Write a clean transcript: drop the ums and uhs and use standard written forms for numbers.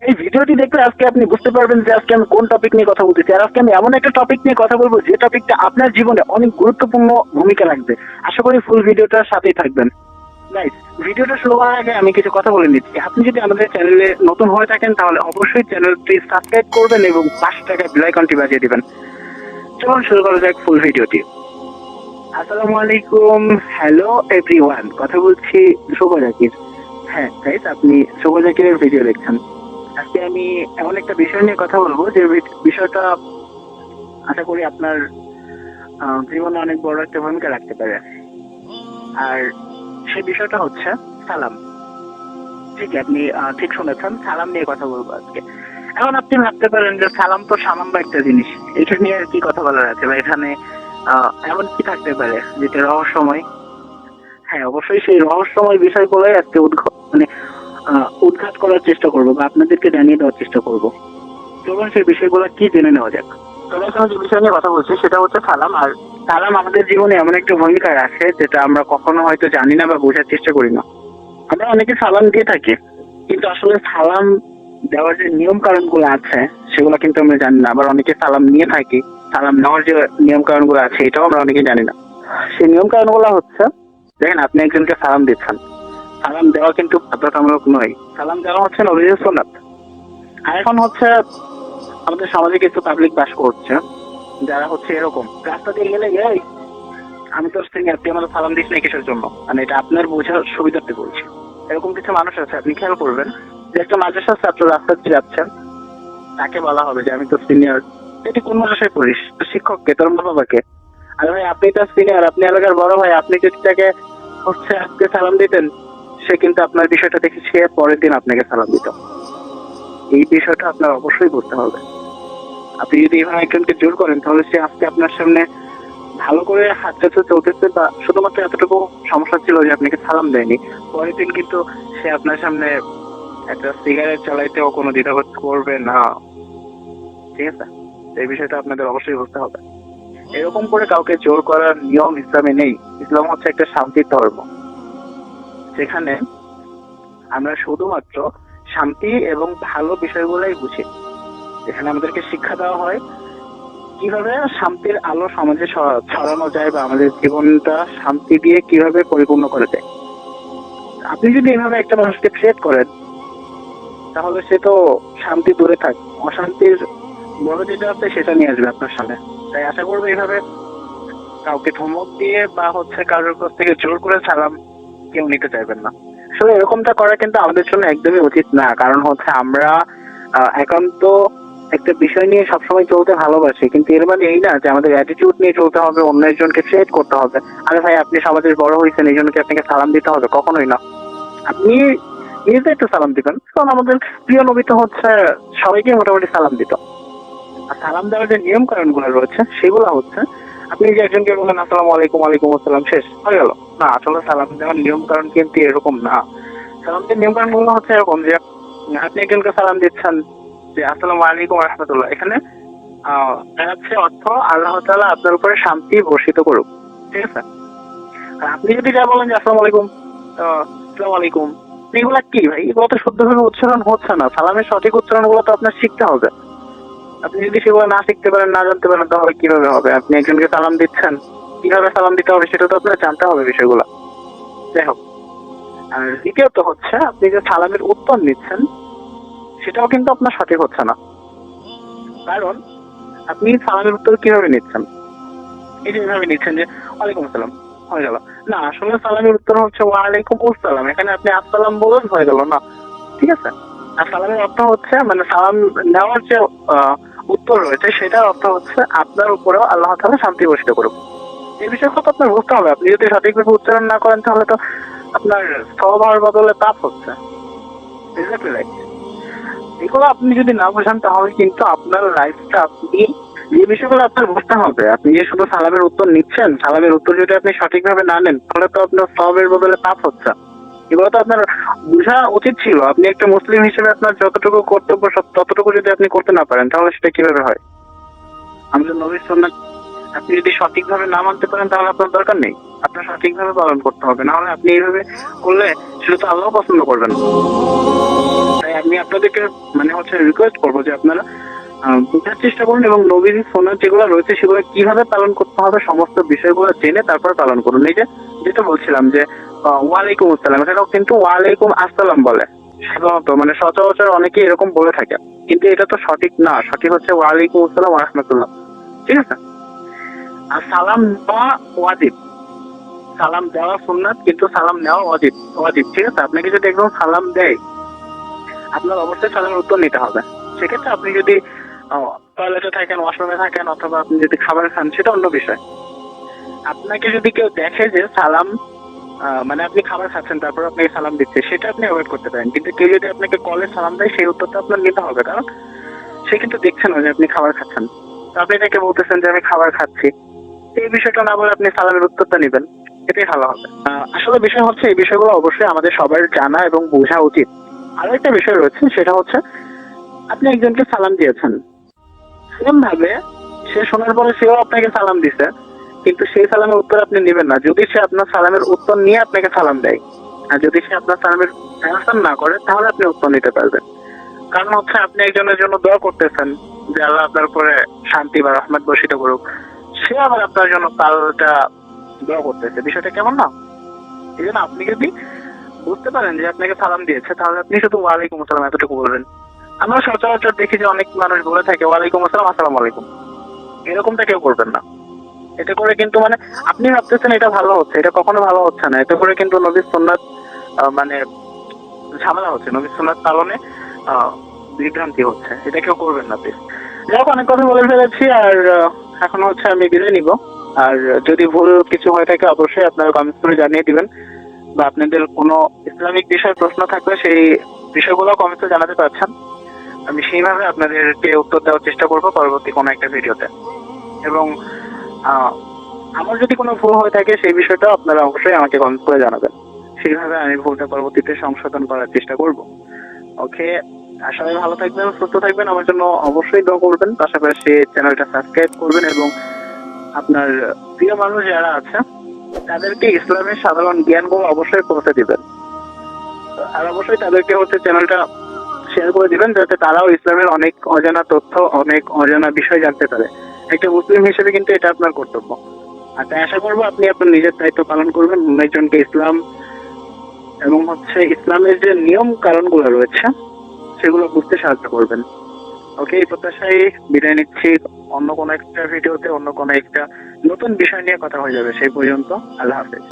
এই ভিডিওটি দেখলে আজকে আপনি বুঝতে পারবেন যে আজকে আমি কোন টপিক নিয়ে কথা বলতেছি। আর আজকে আমি এমন একটা টপিক নিয়ে কথা বলবো যে টপিকটা আপনার জীবনে অনেক গুরুত্বপূর্ণ ভূমিকা রাখবে। আশা করি ফুল ভিডিওটার সাথেই থাকবেন। গাইস, ভিডিওটা শুরু করার আগে আমি কিছু কথা বলে নিচ্ছি। আপনি যদি আমাদের চ্যানেলে নতুন হয়ে থাকেন তাহলে অবশ্যই চ্যানেলটি সাবস্ক্রাইব করবেন এবং পাশে থাকা বেল আইকনটি বাজিয়ে দিবেন। চলুন শুরু করা যাক ফুল ভিডিওটি। আসসালামু আলাইকুম, হ্যালো এভরিওয়ান, কথা বলছি শুভ জাকির। হ্যাঁ গাইস, আপনি শুভ জাকিরের ভিডিও দেখছেন। আজকে আমি এমন একটা বিষয় নিয়ে কথা বলবো যে বিষয়টা আশা করি আপনার জীবনে অনেক বড় একটা ভূমিকা রাখতে পারে। আর সেই বিষয়টা হচ্ছে সালাম। ঠিক, আপনি ঠিক শুনেছেন, সালাম নিয়ে কথা বলবো আজকে। এখন আপনি ভাবতে পারেন যে সালাম তো সামান্য একটা জিনিস, এটা নিয়ে আর কি কথা বলার আছে বা এখানে এমন কি থাকতে পারে যেটা রহস্যময়। হ্যাঁ, অবশ্যই সেই রহস্যময় বিষয়গুলোই আজকে উদ্ঘাট করার চেষ্টা করবো বা আপনাদেরকে জানিয়ে দেওয়ার চেষ্টা করবো। চলুন সেই বিষয়গুলো কি জেনে নেওয়া যাক। তবে এখন যে বিষয় নিয়ে কথা বলছি সেটা হচ্ছে সালাম। আর সালাম আমাদের জীবনে এমন একটা ভূমিকা রাখে যেটা আমরা কখনো হয়তো জানি না বা বোঝার চেষ্টা করি না। আমরা অনেকে সালাম দিয়ে থাকি, কিন্তু আসলে সালাম দেওয়ার যে নিয়ম কারণ গুলো আছে সেগুলো কিন্তু আমরা জানি না। আবার অনেকে সালাম নিয়ে থাকি, সালাম নেওয়ার যে নিয়ম কারণ গুলো আছে এটাও আমরা অনেকে জানি না। সেই নিয়ম কারণ গুলো হচ্ছে, দেখেন আপনি একজনকে সালাম দিচ্ছেন, সালাম দেওয়া কিন্তু বাধ্যতামূলক নয়। সালাম দেওয়া হচ্ছে নবীর সুন্নাত। আর এখন হচ্ছে আমাদের সমাজে কিছু পাবলিক বাস করছে যারা হচ্ছে এরকম রাস্তা দিয়ে গেলে এই আমি তোর সিনিয়র, তুই আমাদের সালাম দিস না কিসের জন্য, মানে এটা আপনার বোঝার সুবিধার্থে বলছি। এরকম কিছু মানুষ আছে, আপনি খেয়াল করবেন যে একটা মাদ্রাসার ছাত্র রাস্তা দিয়ে যাচ্ছেন, তাকে বলা হবে যে আমি তোর সিনিয়র। এটি কোন মাদ্রাসায় পড়িস? শিক্ষককে, তোর মা বাবাকে। আর ভাই আপনি তার সিনিয়র, আপনি এলাকার বড় ভাই, আপনি যদি তাকে হচ্ছে আজকে সালাম দিতেন, সে কিন্তু আপনার বিষয়টা দেখে সে পরের দিন আপনাকে সালাম দিত। এই বিষয়টা আপনার অবশ্যই বুঝতে হবে। আপনি যদি এভাবে একজনকে জোর করেন তাহলে সে আজকে আপনার সামনে ভালো করে হাঁটতেছে চলতেছে বা শুধুমাত্র এতটুকু সমস্যা ছিল যে আপনাকে সালাম দেয়নি, পরের দিন কিন্তু সে আপনার সামনে একটা সিগারেট চালাইতেও কোনো দ্বিধাবোধ করবে না। ঠিক আছে, এই বিষয়টা আপনাদের অবশ্যই বুঝতে হবে। এরকম করে কাউকে জোর করার নিয়ম ইসলামে নেই। ইসলাম হচ্ছে একটা শান্তির ধর্ম, যেখানে আমরা শুধুমাত্র শান্তি এবং ভালো বিষয়গুলোই বুঝি। এখানে আমাদেরকে শিক্ষা দেওয়া হয় কিভাবে শান্তির আলো সমাজে ছড়ানো যায় বা আমাদের জীবনটা শান্তি দিয়ে কিভাবে পরিপূর্ণ করে যায়। আপনি যদি এভাবে একটা মানুষকে থ্রেট করেন তাহলে সে তো শান্তি দূরে থাক, অশান্তির বড় যেটা আছে সেটা নিয়ে আসবে আপনার সামনে। তাই আশা করবো এইভাবে কাউকে ধমক দিয়ে বা হচ্ছে কারোর কাছ থেকে জোর করে সালাম কেউ নিতে চাইবেন না। আসলে এরকমটা করা কিন্তু আমাদের জন্য একদমই উচিত না। কারণ হচ্ছে আমরা একান্ত একটা বিষয় নিয়ে সবসময় চলতে ভালোবাসি, কিন্তু এর মানে এই না যে আমাদের অ্যাটিটিউড নিয়ে চলতে হবে, অন্য একজনকে থ্রেট করতে হবে। আরে ভাই আপনি সমাজের বড় হয়েছেন এই জন্য কি আপনাকে সালাম দিতে হবে? কখনোই না। আপনি নিজে একটু সালাম দিবেন, কারণ আমাদের প্রিয় নবী তো হচ্ছে সবাইকে মোটামুটি সালাম দিত। আর সালাম দেওয়ার যে নিয়ম কারণ গুলো রয়েছে সেগুলো হচ্ছে, আপনি যে একজনকে বললেন আসসালামু আলাইকুম, ওয়ালাইকুম আসসালাম, শেষ হয়ে গেল না। আসলে সালাম দেওয়ার নিয়ম কারণ কিন্তু এরকম না। সালাম দেওয়ার নিয়ম কারণ গুলো হচ্ছে এরকম যে আপনি একজনকে সালাম দিচ্ছেন যে আসসালামু আলাইকুম রাহমাতুল্লাহ, এখানে হচ্ছে অর্থ আল্লাহ তাআলা আপনার উপরে শান্তি বর্ষিত করুক। ঠিক আছে, আর আপনি যদি যা বলেন যে আসসালামু আলাইকুম, আসসালামু আলাইকুম, এগুলা কি ভাই? এগুলো তো শুদ্ধভাবে উচ্চারণ হচ্ছে না। সালামের সঠিক উচ্চারণ গুলো তো আপনার শিখতে হবে। আপনি যদি সেগুলো না শিখতে পারেন, না জানতে পারেন, তাহলে কিভাবে হবে? আপনি একজনকে সালাম দিচ্ছেন, কিভাবে সালাম দিতে হবে সেটা তো আপনার জানতে হবে বিষয়গুলো। যাই হোক, আর দ্বিতীয়ত হচ্ছে আপনি যে সালামের উত্তর নিচ্ছেন সেটাও কিন্তু আপনার সঠিক হচ্ছে না। কারণ আপনি সালামের উত্তর কিভাবে নিচ্ছেন? এই যে এভাবে নিচ্ছেন যে ওয়ালাইকুম আসসালাম, হয়ে গেল না। আসলে সালামের উত্তর হচ্ছে ওয়ালাইকুম আসসালাম, এখানে আপনি আসসালাম বলেন হয়ে গেল না। ঠিক আছে, আর সালামের অর্থ হচ্ছে মানে সালাম নেওয়ার যে উত্তর রয়েছে সেটার অর্থ হচ্ছে আপনার উপরেও আল্লাহ তাআলা শান্তি বর্ষিত করুক। এই বিষয়টা তো আপনার বুঝতে হবে। আপনি যদি সঠিকভাবে উচ্চারণ না করেন তাহলে তো আপনার সওয়াব হওয়ার বদলে পাপ হচ্ছে। Exactly right. এগুলো আপনি যদি না বোঝেন তাহলে কিন্তু আপনার লাইফটা আপনি এই বিষয়গুলো আপনার বুঝতে হবে। আপনি যে শুধু সালামের উত্তর নিচ্ছেন, সালামের উত্তর যদি আপনি সঠিকভাবে না নেন তাহলে তো আপনার সওয়াবের বদলে পাপ হচ্ছে। এগুলো তো আপনার বোঝা উচিত ছিল। আপনি একটা মুসলিম হিসেবে আপনার যতটুকু কর্তব্য ততটুকু যদি আপনি করতে না পারেন তাহলে সেটা কিভাবে হয়? আমাদের নবীর সুন্নাহ আপনি যদি সঠিকভাবে না মানতে পারেন তাহলে আপনার দরকার নেই। আপনার সঠিকভাবে পালন করতে হবে, না হলে আপনি এইভাবে করলে সেটা তো আল্লাহ পছন্দ করবেন। তাই আমি আপনাদেরকে মানে হচ্ছে রিকোয়েস্ট করবো যে আপনারা বোঝার চেষ্টা করুন এবং নবীর সুন্নাত যেগুলো রয়েছে সেগুলো কিভাবে পালন করতে হবে সমস্ত বিষয়গুলো জেনে তারপর পালন করুন। এই যে যেটা বলছিলাম যে ওয়ালাইকুম আসসালাম, এটাও কিন্তু ওয়ালাইকুম আসসালাম বলে সাধারণত, মানে সচরাচর অনেকে এরকম বলে থাকে, কিন্তু এটা তো সঠিক না। সঠিক হচ্ছে ওয়ালাইকুম আসসালাম ওয়া রাহমাতুল্লাহ। ঠিক আছে? আর সালাম দেওয়া ওয়াজিব, সালাম দেওয়া সুন্নাত কিন্তু সালাম নেওয়া ওয়াজিব ওয়াজিব। ঠিক আছে? আপনাকে যদি একদম সালাম দেয় আপনার অবশ্যই সালামের উত্তর নিতে হবে। সেক্ষেত্রে আপনি যদি টয়লেটে থাকেন, ওয়াশরুমে থাকেন, অথবা আপনি যদি খাবার খান সেটা অন্য বিষয়। আপনাকে যদি কেউ দেখে যে সালাম মানে আপনি খাবার খাচ্ছেন তারপর আপনাকে সালাম দিচ্ছে, সেটা আপনি অ্যাভয়েড করতে পারেন। কিন্তু কেউ যদি আপনাকে কলে সালাম দেয় সেই উত্তরটা আপনার নিতে হবে, কারণ সে কিন্তু দেখছে না যে আপনি খাবার খাচ্ছেন। তো আপনি তাকে বলতেছেন যে আমি খাবার খাচ্ছি, এই বিষয়টা না বলে আপনি সালামের উত্তরটা নেবেন, এটাই ভালো হবে। আসলে বিষয় হচ্ছে এই বিষয়গুলো অবশ্যই আমাদের সবার জানা এবং বোঝা উচিত। আরো একটা বিষয় রয়েছে, সেটা হচ্ছে আপনি একজনকে সালাম দিয়েছেন, সেম ভাবে সে শোনার পরে সেও আপনাকে সালাম দিছে, কিন্তু সেই সালামের উত্তর আপনি নেবেন না যদি সে আপনার সালামের উত্তর নিয়ে আপনাকে সালাম দেয়। আর যদি সে আপনার সালামের অ্যান্সার না করে তাহলে আপনি উত্তর নিতে পারবেন। কারণ হচ্ছে আপনি একজনের জন্য দোয়া করতেছেন যে আল্লাহ আপনার উপরে শান্তি বা রহমত বর্ষিত করুক, সে আবার আপনার জন্য পাল্টা দোয়া করতেছে। বিষয়টা কেমন না? এই জন্য আপনি যদি বুঝতে পারেন যে আপনাকে সালাম দিয়েছে তাহলে আপনি শুধু ওয়ালাইকুম আসসালাম এতটুকু বলবেন। আমরা সচরাচর দেখি যে অনেক মানুষ বলে থাকে ওয়ালাইকুম আসসালাম আসসালামু আলাইকুম, এরকমটা কেউ করবেন না। এতে করে কিন্তু মানে আপনি ভাবতেছেন এটা ভালো হচ্ছে, এটা কখনো ভালো হচ্ছে না। এতে করে কিন্তু নবীর সুন্নাত মানে ঝামেলা হচ্ছে, নবীর সুন্নাত পালনে বিভ্রান্তি হচ্ছে। এটা কেউ করবেন না প্লিজ। যাই হোক, অনেক কথা বলে ফেলেছি, আর এখন হচ্ছে আমি বিদায় নিব। আর যদি ভুল কিছু হয়ে থাকে অবশ্যই আপনারা কমেন্টস করে জানিয়ে দিবেন, বা আপনাদের কোনো ইসলামিক বিষয়ে প্রশ্ন থাকলে সেই বিষয়গুলো কমেন্টসে জানাতে পারছেন। আমি সেইভাবে আপনাদেরকে উত্তর দেওয়ার চেষ্টা করবো পরবর্তী কোনো একটা ভিডিওতে। এবং আমার যদি কোনো ভুল হয়ে থাকে সেই বিষয়টা আপনারা অবশ্যই আমাকে কমেন্ট করে জানাবেন, সেইভাবে আমি ভুলটা পরবর্তীতে সংশোধন করার চেষ্টা করব। ওকে, সবাই ভালো থাকবেন, সুস্থ থাকবেন, আমার জন্য অবশ্যই দোয়া করবেন, পাশাপাশি চ্যানেলটা সাবস্ক্রাইব করবেন এবং আপনার প্রিয় মানুষ যারা আছে তাদেরকে ইসলামের সাধারণ জ্ঞানগুলো অবশ্যই পৌঁছে দিবেন। আর অবশ্যই তাদেরকে হচ্ছে চ্যানেলটা শেয়ার করে দিবেন যাতে তারাও ইসলামের অনেক অজানা তথ্য, অনেক অজানা বিষয় জানতে পারে। একটা মুসলিম হিসেবে কিন্তু এটা আপনার কর্তব্য। আর তাই আশা করবো আপনি আপনার নিজের দায়িত্ব পালন করবেন, অনেকজনকে ইসলাম এবং হচ্ছে ইসলামের যে নিয়ম কারণগুলো রয়েছে সেগুলো বুঝতে সাহায্য করবেন। ওকে, এই প্রত্যাশায় বিদায় নিচ্ছি। অন্য কোনো একটা ভিডিওতে অন্য কোনো একটা নতুন বিষয় নিয়ে কথা হয়ে যাবে। সেই পর্যন্ত আল্লাহ হাফেজ।